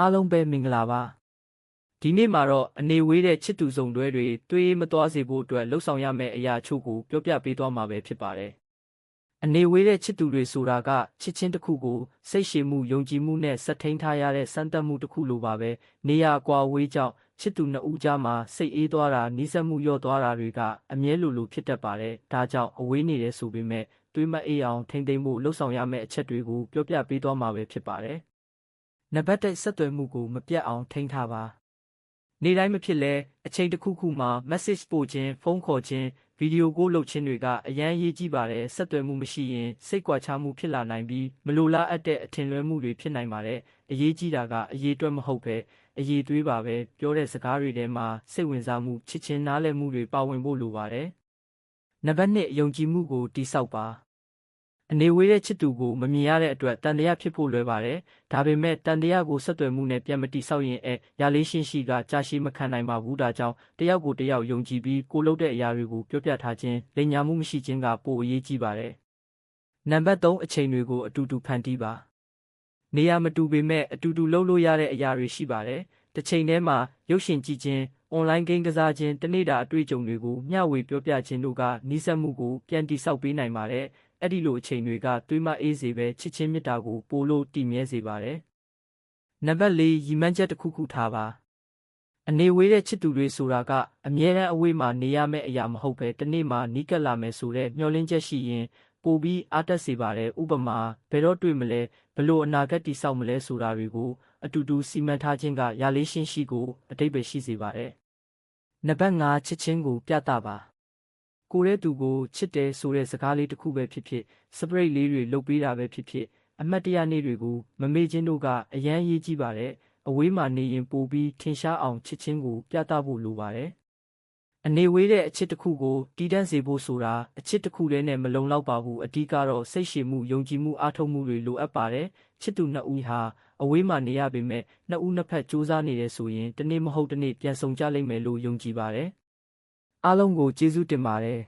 အားလုံးပဲမင်္ဂလာပါဒီနေ့မှာတော့အနေဝေးတဲ့ချစ်သူစုံတွဲတွေတွေးမသွားစေဖို့အတွက်လှုပ်ဆောင်ရမယ့်အရာအချို့ကိုပြောပြပေးသွားမှာပဲဖြစ်ပါတယ်အနေဝေးတဲ့ချစ်သူတွေဆိုတာကချစ်ချင်းတစ်ခုကိုစိတ်ရှည်မှုယုံကြည်မှုနဲ့ဆက်ထိန်ထားရတဲ့စမ်းသပ်မှုတစ်ခုလိုပါပဲနေရာကွာဝေးကြောင့်ချစ်သူနှစ်ဦးကြားမှာစိတ်အေးသွားတာနှီးစပ်မှုလျော့သွားတာတွေကအမြဲလိုဖြစ်တတ်ပါတယ်ဒါကြောင့်အဝေးနေတယ်ဆိုပေမဲ့တွေးမအေးအောင်ထိမ့်သိမ့်ဖို့လှုပ်ဆောင်ရမယ့်အချက်တွေကိုပြောပြပေးသွားမှာပဲဖြစ်ပါတယ်နံပါတ်1ဆက်သွယ်မှုကိုမပြတ်အောင်ထိန်းထားပါနေ့တိုင်းမဖြစ်လဲအချိန်တစ်ခုခုမှာ message ပို့ခြင်းဖုန်းခေါ်ခြင်းဗီဒီယိုကိုလုပ်ခြင်းတွေကအရန်ရေးကြည့်ပါတယ်ဆက်သွယ်မှုမရှိရင်စိတ်ကွာခြားမှုဖြစ်လာနိုင်ပြီးမလိုလားအပ်တဲ့အထင်လွဲမှုတွေဖြစ်နိုင်ပါတယ်အရေးကြီးတာကအရေးအတွက်မဟုတ်ပဲအရေးသွေးပါပဲပြောတဲ့စကားတွေထဲမှာစိတ်ဝင်စားမှုချစ်ချင်းနားလည်မှုတွေပါဝင်ဖို့လိုပါတယ်နံပါတ်2ယုံကြည်မှုကိုတည်ဆောက်ပါအနေဝေးတဲ့ချစ်သူကိုမမြင်ရတဲ့အတွက်တန်တရားဖြစ်ဖို့လွယ်ပါတယ်။ဒါပေမဲ့တန်တရားကိုဆက်သွယ်မှုနဲ့ပြန်မတိဆောက်ရင်ရလေးရှင်းရှိကကြာရှည်မခံနိုင်ပါဘူး။ဒါကြောင့်တယောက်ကိုတယောက်ယုံကြည်ပြီးကိုလုပ်တဲ့အရာတွေကိုပြောပြထားခြင်းလိမ်ညာမှုမရှိခြင်းကပိုအရေးကြီးပါတယ်။နံပါတ်3အချိန်တွေကိုအတူတူဖန်တီးပါ။နေရာမတူပေမဲ့အတူတူလုပ်လို့ရတဲ့အရာတွေရှိပါတယ်။တစ်ချိန်တည်းမှာရုပ်ရှင်ကြည့်ခြင်းအွန်လိုင်းဂိမ်းကစားခြင်းတနေ့တာအတွေ့အကြုံတွေကိုမျှဝေပြောပြခြင်းတို့ကနှီးစပ်မှုကိုပြန်တိဆောက်ပေးနိုင်ပါတယ်။အဲ့ဒီလိုအချိန်တွေကတွေးမအေးစေပဲချစ်ချင်းမြတ်တာကိုပိုလို့တည်မြဲစေပါတယ်။နံပါတ်4ရည်မှန်းချက်တစ်ခုခုထားပါ။အနေဝေးတဲ့ချစ်သူတွေဆိုတာကအမြဲတမ်းအဝေးမှာနေရမယ့်အရာမဟုတ်ပဲတနေ့မှနီးကပ်လာမယ်ဆိုတဲ့မျှော်လင့်ချက်ရှိရင်ပိုပြီးအားတက်စေပါတယ်။ဥပမာဘယ်တော့တွေ့မလဲဘလို့အနာဂတ်တည်ဆောက်မလဲဆိုတာတွေကိုအတူတူစီမံထားခြင်းကရလေးရှင်းရှိကိုအတိတ်ပဲရှိစေပါတယ်။နံပါတ်5ချစ်ချင်းကိုပြသပါကိုရဲသူကိုချစ်တယ်ဆိုတဲ့စကားလေးတစ်ခုပဲဖြစ်ဖြစ်စပရိတ်လေးတွေလုပ်ပေးတာပဲဖြစ်ဖြစ်အမတ်တရနေ့တွေကိုမမေ့ခြင်းတို့ကအရန်ရေးကြည့်ပါတယ်အဝေးမှာနေရင်ပိုပြီးထင်ရှားအောင်ချစ်ချင်းကိုပြသဖို့လိုပါတယ်အနေဝေးတဲ့အချစ်တစ်ခုကိုတည်တံ့စေဖို့ဆိုတာအချစ်တစ်ခုတည်းနဲ့မလုံလောက်ပါဘူးအဓိကတော့စိတ်ရှည်မှုယုံကြည်မှုအားထုတ်မှုတွေလိုအပ်ပါတယ်ချစ်သူနှစ်ဦးဟာအဝေးမှာနေရပေမဲ့နှစ်ဦးနှစ်ဖက်စူးစမ်းနေတယ်ဆိုရင်တနေ့မဟုတ်တနေ့ပြန်ဆုံကြလိမ့်မယ်လို့ယုံကြည်ပါတယ်အားလုံးကိုကျေးဇူးတင်ပါတယ်